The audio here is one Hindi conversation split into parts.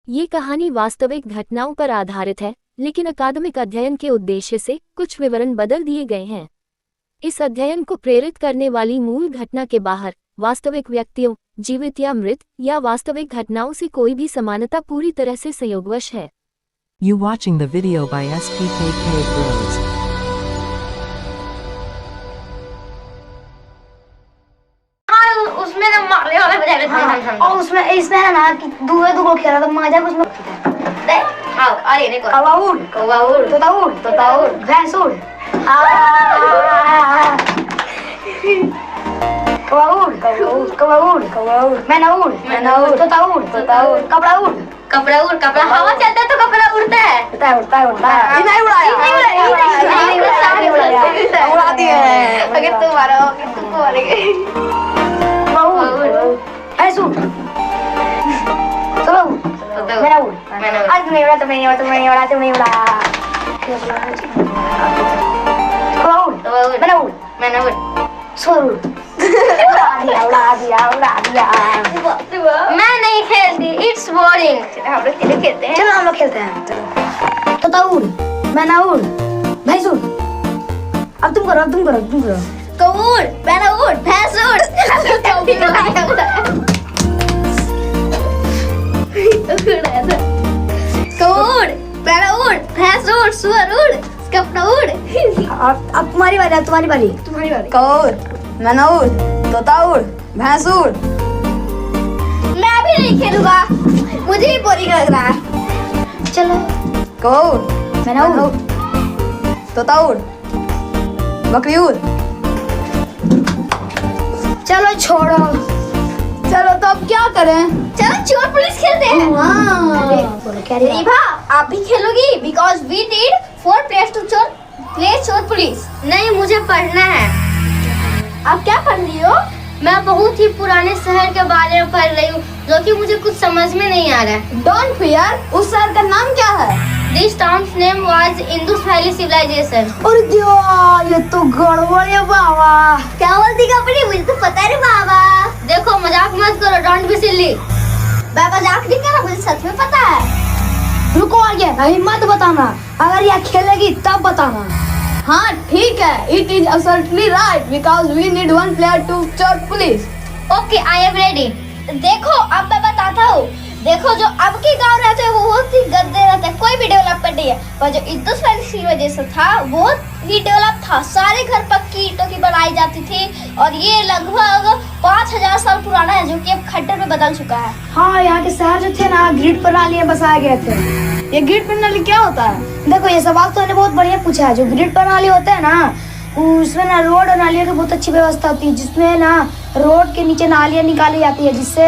ये कहानी वास्तविक घटनाओं पर आधारित है, लेकिन अकादमिक अध्ययन के उद्देश्य से कुछ विवरण बदल दिए गए हैं। इस अध्ययन को प्रेरित करने वाली मूल घटना के बाहर वास्तविक व्यक्तियों, जीवित या मृत, या वास्तविक घटनाओं से कोई भी समानता पूरी तरह से संयोगवश है। You watching the video by SPKK Bros. उसमें ना मारने वाला बजा रहे थे और उसमें इसमें है ना कि दूर को खेला तो मजा उसमें दे हाँ अरे देखो कौवा उड़ तोता उड़ भैंस उड़ कौवा उड़ मैना उड़ तोता उड़ कपड़ा उड़ कपड़ा हवा चलता है तो कपड़ा उड़ता है ये नहीं उड़ा दिया अगर तुम मारोगे तुमको मारेंगे भैंस उड़ मैना उड़ आज तुमने उड़ा कौवा उड़ मैना उड़ सोर उड़ उड़ा दिया मैं नहीं खेलती, इट्स बोरिंग। हम लोग खेलते हैं। चलो हम लोग खेलते हैं। तोता उड़ मैना उड़ भैंस उड़। अब तुम करो कौवा उड़ मैना उड़ भैंस उड़ कौवा उड़ मैना उड़ भैंस उड़ सुअर उड़ कपड़ा उड़। अब तुम्हारी बारी कौवा उड़ मैना उड़ तोता उड़ भैंस उड़। मैं भी नहीं खेलूंगा, मुझे भी बोरिंग लग रहा है। चलो कौवा उड़ मैना उड़ तोता उड़ बकरी उड़। चलो छोड़ो चलो तो अब क्या करें? चलो चोर पुलिस खेलते हैं। बोलो क्या रे रिभा आप भी खेलोगी? Because we need 4 players to play चोर पुलिस। नहीं मुझे पढ़ना है। आप क्या पढ़ रही हो? मैं बहुत ही पुराने शहर के बारे में पढ़ रही हूँ जो कि मुझे कुछ समझ में नहीं आ रहा है। डोंट फियर, उस शहर का नाम क्या है? This town's name was Indus Valley Civilization। और ये तो गड़बड़ है बाबा। क्या बोलती कंपनी? मुझे तो पता है रे बाबा। देखो मजाक मत करो, डोंट बी सिली। मैं मजाक नहीं कर रहा, मुझे सच में पता है। रुको आगे, हिम्मत बताना, अगर यह खेलेगी तब बताना। हाँ ठीक है, it is absolutely right because we need 1 player to चोर police. Okay I am ready. देखो अब मैं बताता हूँ। देखो जो अब के गांव रहते हैं वो बहुत ही गंदे रहते हैं, कोई भी डेवलपमेंट नहीं है। पर जो इंडस वैली सिविलाइजेशन था वो ही डेवलप था। सारे घर पक्की ईंटों की बनाई जाती थी और ये लगभग 5000 साल पुराना है जो कि अब खंडर में बदल चुका है। हाँ, यहाँ के शहर जो थे ना ग्रिड प्रणाली में बसाए गए थे। ये ग्रिड प्रणाली क्या होता है? देखो ये सवाल तो बहुत बढ़िया पूछा है। जो ग्रिड प्रणाली होता है ना उसमें ना रोड और नालियों की बहुत अच्छी व्यवस्था होती है, जिसमें ना रोड के नीचे नालियाँ निकाली जाती है जिससे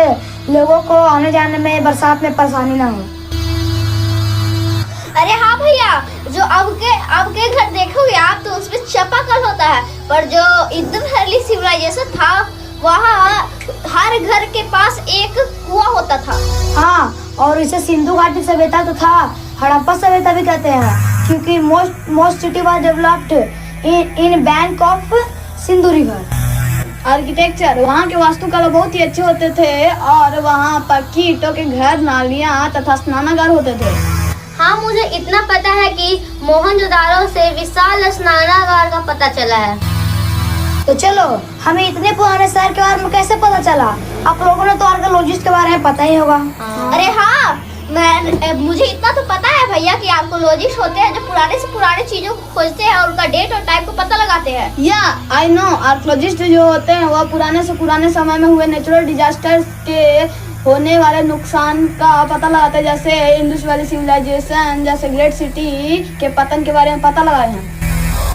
लोगों को आने जाने में बरसात में परेशानी ना हो। अरे हाँ भैया, जो अब के घर देखोगे आप तो उसमें चापाकल होता है, पर जो इंडस वैली सिविलाइजेशन था वहाँ हर घर के पास एक कुआं होता था। हाँ, और इसे सिंधु घाटी सभ्यता तो था हड़प्पा सभ्यता भी कहते हैं, क्योंकि most city was developed in bank of Sindhu river. Architecture, वहाँ के वास्तुकला बहुत ही अच्छे होते थे और वहाँ पक्की ईंटों के घर, नालियाँ तथा स्नानागार होते थे। हाँ मुझे इतना पता है कि मोहनजोदाड़ो से विशाल स्नानागार का पता चला है। तो चलो, हमें इतने पुराने शहर के बारे में कैसे पता चला? आप लोगों ने तो आर्कियोलॉजिस्ट के बारे में पता ही होगा। अरे हाँ, मुझे इतना तो पता है भैया कि आर्कियोलॉजिस्ट होते हैं जो पुराने से पुराने चीजों को खोजते हैं और उनका डेट और टाइम को पता लगाते हैं। या आई नो, आर्कियोलॉजिस्ट जो होते हैं वह पुराने से पुराने समय में हुए नेचुरल डिजास्टर्स के होने वाले नुकसान का पता लगाते हैं, जैसे इंडस वैली सिविलाइजेशन जैसे ग्रेट सिटी के पतन के बारे में पता लगाए हैं।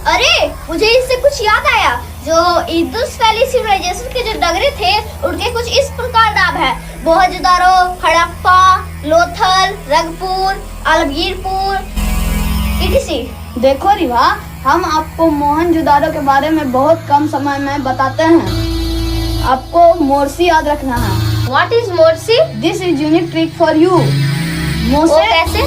अरे मुझे इससे कुछ याद आया, जो इंडस वैली सिविलाइजेशन के जो नगरे थे उनके कुछ इस प्रकार नाम है: मोहनजोदाड़ो, हड़प्पा, लोथल, रंगपुर, आलमगीरपुर etc। देखो रिवा, हम आपको मोहनजोदाड़ो के बारे में बहुत कम समय में बताते हैं। आपको मोरसी याद रखना है। What is Morsi? This is unique trick for you। वो कैसे?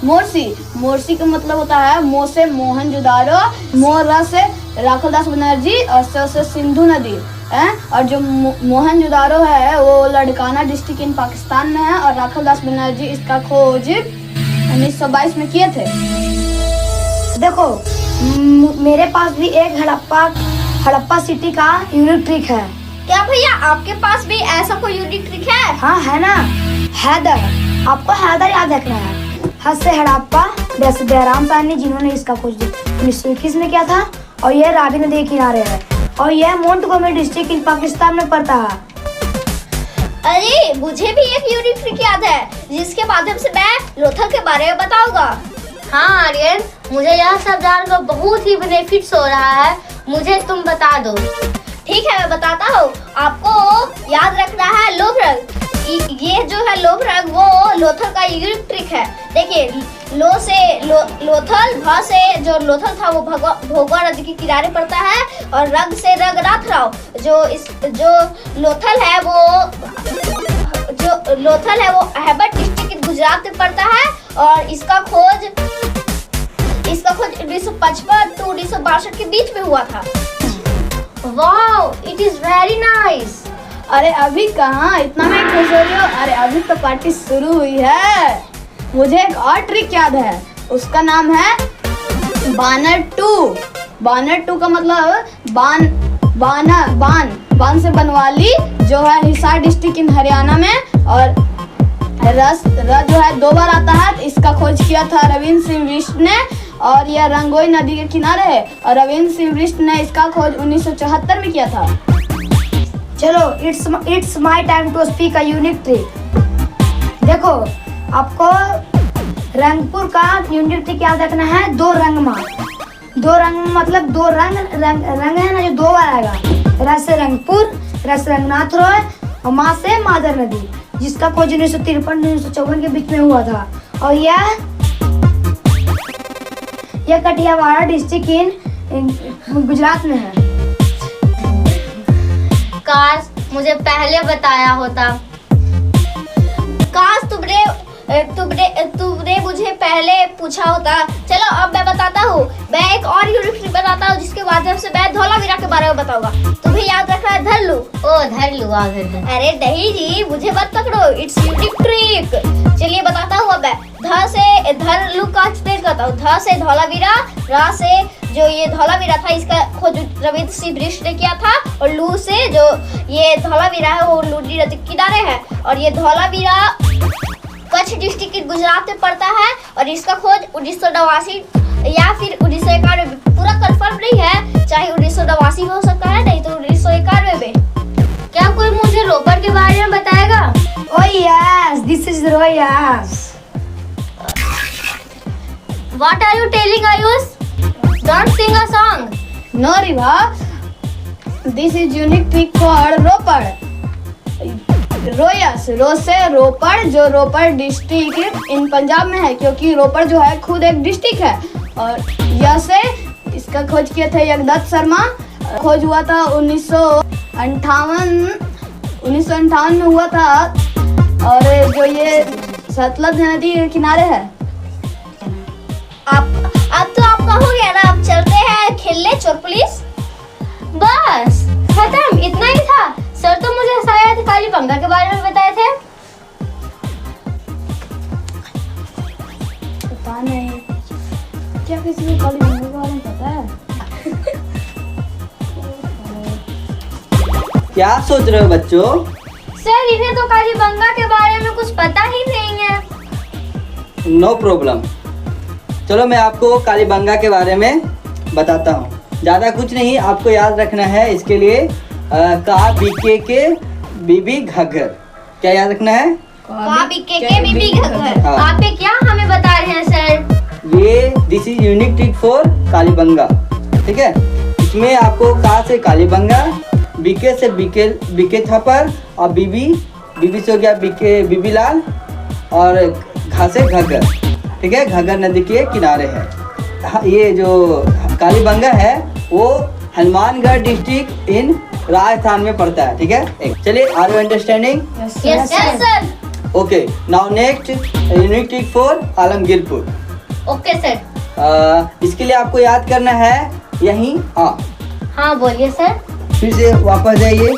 मोरसी का मतलब होता है मोसे मोहनजोदाड़ो, मोरा से राखलदास बनर्जी और से सिंधु नदी। है। और जो मोहनजोदारो है वो लड़काना डिस्ट्रिक्ट इन पाकिस्तान में है और राखल दास बनर्जी इसका खोज 1922 में किए थे। देखो मेरे पास भी एक हड़प्पा सिटी का यूनिक ट्रिक है। क्या भैया आपके पास भी ऐसा कोई यूनिक ट्रिक है? हाँ है ना, हैदर। आपको हैदर याद रखना है। हद से हड़प्पा दयाराम साहनी जिन्होंने इसका खोज 1921 में किया था और यह रावी नदी के किनारे है और यह मोंटगोमरी डिस्ट्रिक्ट इन पाकिस्तान में पड़ता है। अरे मुझे भी एक यूनिक ट्रिक याद है जिसके माध्यम से मैं लोथल के बारे में बताऊंगा। हाँ आर्यन, मुझे यह सब जानकर बहुत ही बेनिफिट्स हो रहा है, मुझे तुम बता दो। ठीक है मैं बताता हूँ। आपको याद रखना है लोभ रंग। ये जो है लोभ रंग वो लोथल का यूनिक ट्रिक है। देखिए लो से लोथल, भ से जो लोथल था वो भोगवा नदी के किनारे पड़ता है और रंग से रंगनाथ राव जो लोथल है वो अहमद डिस्ट्रिक्ट गुजरात में पड़ता है और इसका खोज 1955 to 1962 के बीच में हुआ था। Wow, it is very nice. अरे अभी कहाँ, इतना में खुश हो रही हो? अरे अभी तो पार्टी शुरू हुई है। मुझे एक और ट्रिक याद है, उसका नाम है बानर 2। बानर 2 का मतलब बान से बनवाली जो है हिसार डिस्ट्रिक्ट इन हरियाणा में और रस जो है 2 बार आता है। इसका खोज किया था रविंद्र सिंह बिष्ट ने और यह रंगोई नदी के किनारे है और रविंद्र सिंह बिष्ट ने इसका खोज 1974 में किया था। चलो it's my time to speak a unique trick. देखो आपको रंगपुर का यूनिक ट्रिक याद रखना है। 2 रंग मतलब 2 रंग है ना, जो 2 बार आएगा। र से रंगपुर, र से रंगनाथ रॉय और माँ से मादर नदी, जिसका खोज 1953-1954 के बीच में हुआ था और यह कटियावाड़ा डिस्ट्रिक्ट इन गुजरात में है। काश मुझे पहले बताया होता। काश तुमने मुझे पहले पूछा होता। चलो अब मैं बताता हूँ। मैं एक और यूनिक ट्रिक बताता हूँ जिसके माध्यम से मैं धौलावीरा के बारे में बताऊंगा। तुम्हें याद रखना है धरलू। अरे नहीं जी, मुझे मत पकड़ो, इट्स यूनिक ट्रिक। चलिए बताता हूँ। अब मैं ध से धरलू का एक्सप्लेन करता हूँ। ध से धौलावीरा, रा से जो ये धौलावीरा था इसका खोज रविंद्र सिंह बिष्ट ने किया था और लू से जो ये धौलावीरा है वो लूडी नदी के किनारे है और ये धौलावीरा कच्छ डिस्ट्रिक्ट गुजरात में पड़ता है और इसका खोज 1989 या फिर 1991 पूरा कंफर्म नहीं है। चाहे 1989 में हो सकता है, नहीं तो 1991 में। क्या कोई मुझे रोपड़ के बारे में बताएगा? Oh yes, this is Royas. What are you telling, Ayush? Don't sing a song. No Riva, this is unique trick for Ropar. रोयस, रो से रोपड़, जो रोपड़ डिस्ट्रिक्ट इन पंजाब में है, क्योंकि रोपड़ जो है खुद एक डिस्ट्रिक्ट है। और यह से इसका खोज किया था जगदत्त शर्मा। खोज हुआ था 1958 में हुआ था और जो ये सतलज नदी के किनारे है। अब तो आपका हो गया ना। अब चलते हैं खेलने चोर पुलिस। बस खत्म, इतना ही था। सर तो मुझे शायद कालीबंगा के बारे में बताए थे। पता नहीं, क्या किसी को कालीबंगा के बारे में पता है? क्या सोच रहे हो बच्चों? सर इन्हें तो कालीबंगा के बारे में कुछ पता ही नहीं है। No problem. चलो मैं आपको कालीबंगा के बारे में बताता हूँ। ज़्यादा कुछ नहीं, आपको याद रखना है। इसके लिए का बीके के बीबी घग्गर। क्या याद रखना है? के बीबी घग्गर। हाँ। आप ये क्या हमें बता रहे हैं सर? ये this is unique trick for Kalibangan. ठीक है, इसमें आपको का से कालीबंगा, बीके से बीके थप्पड़ और बीबी से हो गया बीबी लाल और घा से घग्गर। ठीक है, घग्गर नदी के किनारे है। ये जो कालीबंगा है वो हनुमानगढ़ डिस्ट्रिक्ट इन राजस्थान में पड़ता है। ठीक है, चलिए are you understanding? Yes sir. Okay, now next unique trick for Alamgirpur. Okay sir. इसके लिए आपको याद करना है यही हाँ बोलिए सर। फिर से वापस जाइए।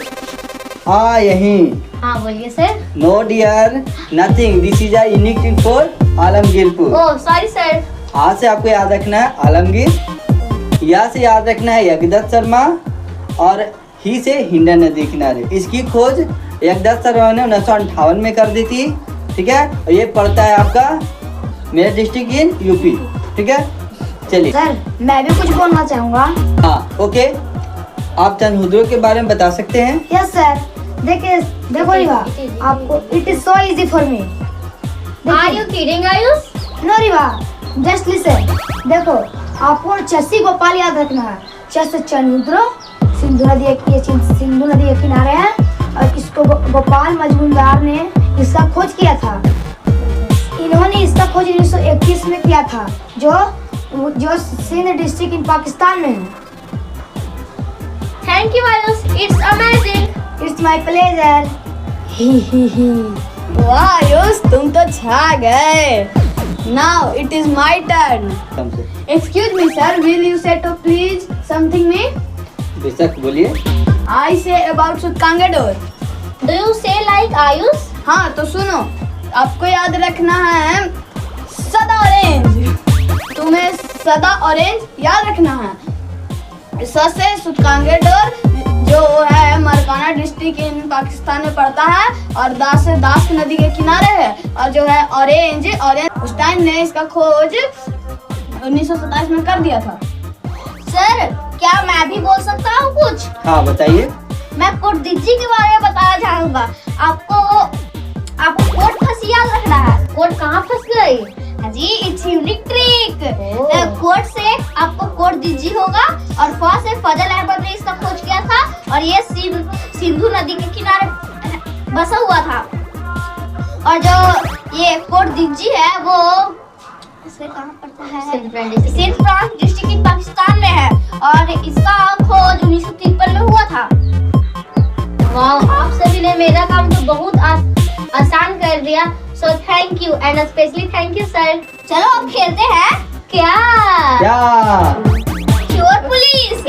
हाँ यहीं। हाँ बोलिए sir. No dear nothing, this is a unique trick for Alamgirpur. Oh sorry sir. आज से आपको याद रखना है आलमगीर, या से याद रखना है यज्ञदत्त शर्मा, और ही से हिंडन नदी किनारे। इसकी खोज यज्ञदत्त शर्मा ने 1958 में कर दी थी, ठीक है। और ये पड़ता है आपका मेरा डिस्ट्रिक्ट इन यूपी, ठीक है। चलिए सर मैं भी कुछ बोलना चाहूँगा। हाँ ओके, आप चंद मुद्रों के बारे में बता सकते हैं। यस सर, देखिए देखो रिवा, आपको it is so easy for me. Are you kidding Ayush? No Riva, just listen. देखो आपको चस्सी गोपाल याद रखना है। चस चंद्र सिंधु नदी सिंधु नदी के किनारे है, और इसको गोपाल मजूमदार ने इसका खोज किया था। इन्होंने इसका खोज 1921 में किया था, जो सिंध डिस्ट्रिक्ट इन पाकिस्तान में है। Thank you Ayush, it's amazing. It's my pleasure. ही। वाह आयुष, तुम तो छा गए। Now it is my turn. Excuse me sir, will you say to please something me? बेशक बोलिए। I say about Sutkagendor. Do you say like Ayush? हाँ तो सुनो, आपको याद रखना है सदा ऑरेंज। तुम्हें सदा ऑरेंज याद रखना है। स से सुतकांगेडोर जो है मरकाना डिस्ट्रिक्ट इन पाकिस्तान में पड़ता है, और दास से दास नदी के किनारे है। और जो है ऑरेंज उस टाइम ने इसका खोज 1927 में कर दिया था। सर क्या मैं भी बोल सकता हूँ कुछ? हाँ बताइए। मैं कोट दिज्जी के बारे में बताना चाहूँगा। आपको कोट फंसी याद रखना है। कोट कहाँ फंस गई? जी इट्स यूनिक ट्रिक। कोट से आपको कोट दिज्जी होगा, और फ से फजल अहमद ने इसका खोज किया था, और ये सिंधु नदी के किनारे बसा हुआ था। और जो ये कोट दिज्जी है वो इसे कहाँ पड़ता है? सिंध प्रांत डिस्ट्रिक्ट इन पाकिस्तान में है, और इसका खोज 1953 में हुआ था। वाह, आप सभी ने मेरा काम तो बहुत आसान कर दिया। So thank you, and specially thank you sir. चलो अब खेलते हैं। क्या? क्या? चोर पुलिस।